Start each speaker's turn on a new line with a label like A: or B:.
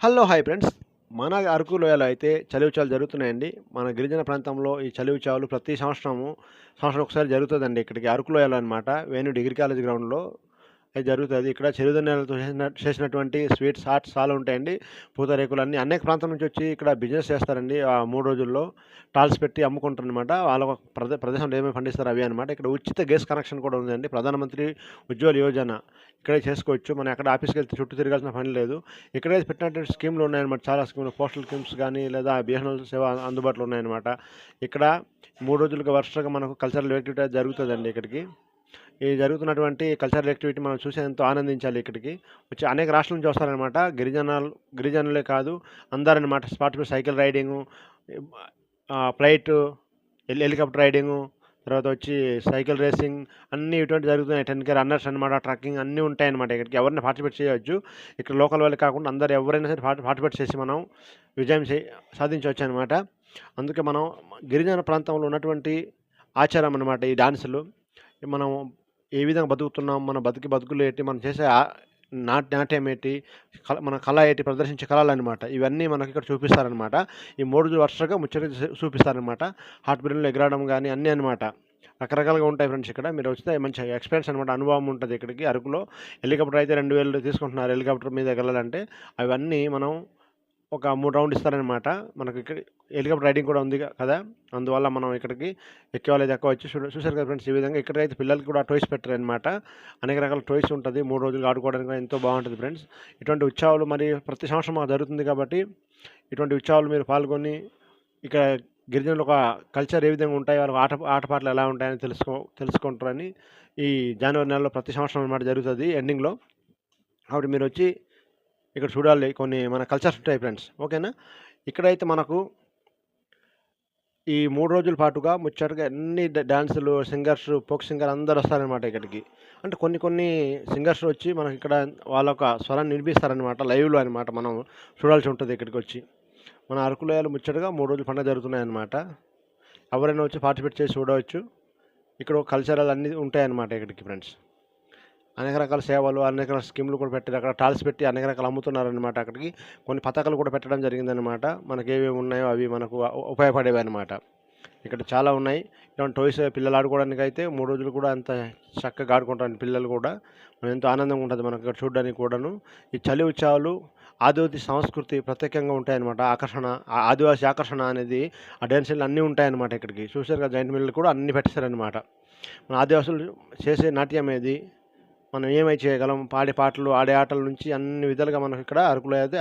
A: Hello! Hi friends. మన అరకు లోయలో అయితే చలి ఉత్సవాలు జరుగుతున్నాయండి. మన గిరిజన ప్రాంతంలో ఈ చలి ఉత్సవాలు ప్రతి సంవత్సరం ఒకసారి జరుగుతదండి ఇక్కడికి అరకు లోయలో అనమాట. వేణు డిగ్రీ కాలేజ్ గ్రౌండ్‌లో అది జరుగుతది. ఇక్కడ చిరుధాన్యాలతో చేసినటువంటి స్వీట్స్, హాట్స్ చాలా ఉంటాయండి. పూతరేకులన్నీ అనేక ప్రాంతం నుంచి వచ్చి ఇక్కడ బిజినెస్ చేస్తారండి. ఆ 3 రోజుల్లో స్టాల్స్ పెట్టి అమ్ముకుంటారనమాట. వాళ్ళ ప్రదేశంలో ఏమేమి పండిస్తారో అవే అనమాట. ఇక్కడ ఉచిత గ్యాస్ కనెక్షన్ కూడా ఉందండి. ప్రధానమంత్రి ఉజ్వల్ యోజన ఇక్కడే చేసుకోవచ్చు. మనం ఎక్కడ ఆఫీస్‌కెళ్తే చుట్టూ తిరగాల్సిన పని లేదు. ఇక్కడే పెట్టినటువంటి స్కీమ్‌లు ఉన్నాయన్నమాట. చాలా స్కీమ్‌లు పోస్టల్ స్కీమ్స్ గానీ, లేదా బీఎస్ఎన్ఎల్ సేవ అందుబాటులో ఉన్నాయన్నమాట. ఇక్కడ 3 రోజులుగా వరుసగా మనకు కల్చరల్ యాక్టివిటీ జరుగుతదండి ఇక్కడికి. ఈ జరుగుతున్నటువంటి కల్చరల్ యాక్టివిటీ మనం చూసి ఎంతో ఆనందించాలి ఇక్కడికి. వచ్చి అనేక రాష్ట్రాల నుంచి వస్తారనమాట. గిరిజనులే కాదు అందరనమాట. స్పాట్ మీద cycle riding, flight, helicopter riding, తర్వాత వచ్చి సైకిల్ రేసింగ్ అన్నీ ఇటువంటివి జరుగుతున్నాయి. 10K రన్నర్స్ అనమాట, ట్రక్కింగ్ అన్నీ ఉంటాయన్నమాట ఇక్కడికి. ఎవరైనా పార్టిసిపేట్ చేయొచ్చు. ఇక్కడ లోకల్ వాళ్ళే కాకుండా అందరూ ఎవరైనా సరే పార్టిసిపేట్ చేసి మనం విజయం సాధించవచ్చనమాట. అందుకే మనం గిరిజన ప్రాంతంలో ఉన్నటువంటి ఆచారం అనమాట ఈ డాన్సులు. మనం ఏ విధంగా బతుకుతున్నాం, మన బతుకులు ఏంటి, మనం చేసే నాట్యం ఏంటి, మన కళ ఏంటి, ప్రదర్శించే కళలనమాట. ఇవన్నీ మనకిక్కడ చూపిస్తారనమాట. ఈ 3 రోజులు వరుసగా ముచ్చటగా చూపిస్తారనమాట. హాట్ బెలూన్లు ఎగరడం గానీ అన్నీ అనమాట. రకరకాలుగా ఉంటాయి ఫ్రెండ్స్ ఇక్కడ. మీరు వస్తే మంచి ఎక్స్‌పీరియన్స్ అనమాట. అనుభవం ఉంటది ఇక్కడికి అరకులో. హెలికాప్టర్ అయితే 2000 తీసుకుంటున్నారు హెలికాప్టర్ మీద ఎగరాలంటే. అవన్నీ మనం ఒక 3 రౌండ్లు ఇస్తారనమాట. మనకి ఇక్కడ హెలికాప్టర్ రైడింగ్ కూడా ఉంది కదా! అందువల్ల మనం ఇక్కడికి ఎక్కేవాళ్ళైతే ఎక్కవచ్చు. చూసారు కదా ఫ్రెండ్స్ ఈ విధంగా ఇక్కడైతే పిల్లలకి కూడా టాయ్స్ పెట్టారనమాట. అనేక రకాల టాయ్స్ ఉంటది. 3 రోజులు ఆడుకోవడానికి కూడా ఎంతో బావుంటది ఫ్రెండ్స్. ఇటువంటి ఉత్సవాలు మరి ప్రతి సంవత్సరం మాకు జరుగుతుంది కాబట్టి, ఇటువంటి ఉత్సవాలు మీరు పాల్గొని ఇక్కడ గిరిజనుల ఒక కల్చర్ ఏ విధంగా ఉంటాయి, వాళ్ళ ఆటపాటలు ఎలా ఉంటాయని తెలుసుకుంటారని ఈ జనవరి నెలలో ప్రతి సంవత్సరం అనమాట జరుగుతది ఎండింగ్‌లో. కాబట్టి మీరొచ్చి ఇక్కడ చూడాలి. కొన్ని మన కల్చర్స్ ఉంటాయి ఫ్రెండ్స్. ఓకేనా? ఇక్కడైతే మనకు ఈ 3 రోజుల పాటుగా ముచ్చటగా అన్ని డాన్సులు, సింగర్స్, ఫోక్ సింగర్ అందరూ వస్తారనమాట ఇక్కడికి. అంటే కొన్ని సింగర్స్ వచ్చి మనకిక్కడ వాళ్ళ యొక్క స్వరాన్ని వినిపిస్తారనమాట. లైవ్‌లో అనమాట. మనం చూడాల్సి ఉంటది ఇక్కడికొచ్చి. మన అరకు లోయలో ముచ్చటగా 3 రోజులు పండుగ జరుగుతున్నాయన్నమాట. ఎవరైనా వచ్చి పార్టిసిపేట్ చేసి చూడవచ్చు. ఇక్కడ కల్చరల్ అన్నీ ఉంటాయన్నమాట ఇక్కడికి ఫ్రెండ్స్. అనేక రకాల సేవలు, అనేక రకాల స్కీమ్‌లు కూడా పెట్టారు. అక్కడ టాల్స్ పెట్టి అనేక రకాలు అమ్ముతున్నారనమాట అక్కడికి. కొన్ని పతాకాలు కూడా పెట్టడం జరిగిందనమాట. మనకేవేవి ఉన్నాయో అవి మనకు ఉపయోగపడేవన్నమాట. ఇక్కడ చాలా ఉన్నాయి. ఇటువంటి టాయ్స్ పిల్లలు ఆడుకోవడానికైతే 3 రోజులు కూడా అంత చక్కగా ఆడుకుంటారు పిల్లలు కూడా. ఎంతో ఆనందంగా ఉంటది మనకు ఇక్కడ చూడడానికి కూడాను. ఈ చలి ఉత్సవాలు ఆదివాసి సంస్కృతి ప్రత్యేకంగా ఉంటాయన్నమాట. ఆదివాసి ఆకర్షణ అనేది ఆ డాన్సులు అన్నీ ఉంటాయన్నమాట ఇక్కడికి. చూసారు కదా జైంట్ వీల్‌లు కూడా అన్నీ పెట్టేసారనమాట. మన ఆదివాసులు చేసే నాట్యం ఏది, మనం ఏమై చేయగలం, పాడే పాటలు, ఆడే ఆటల నుంచి అన్ని విధాలుగా మనకిక్కడ అరకులో అయితే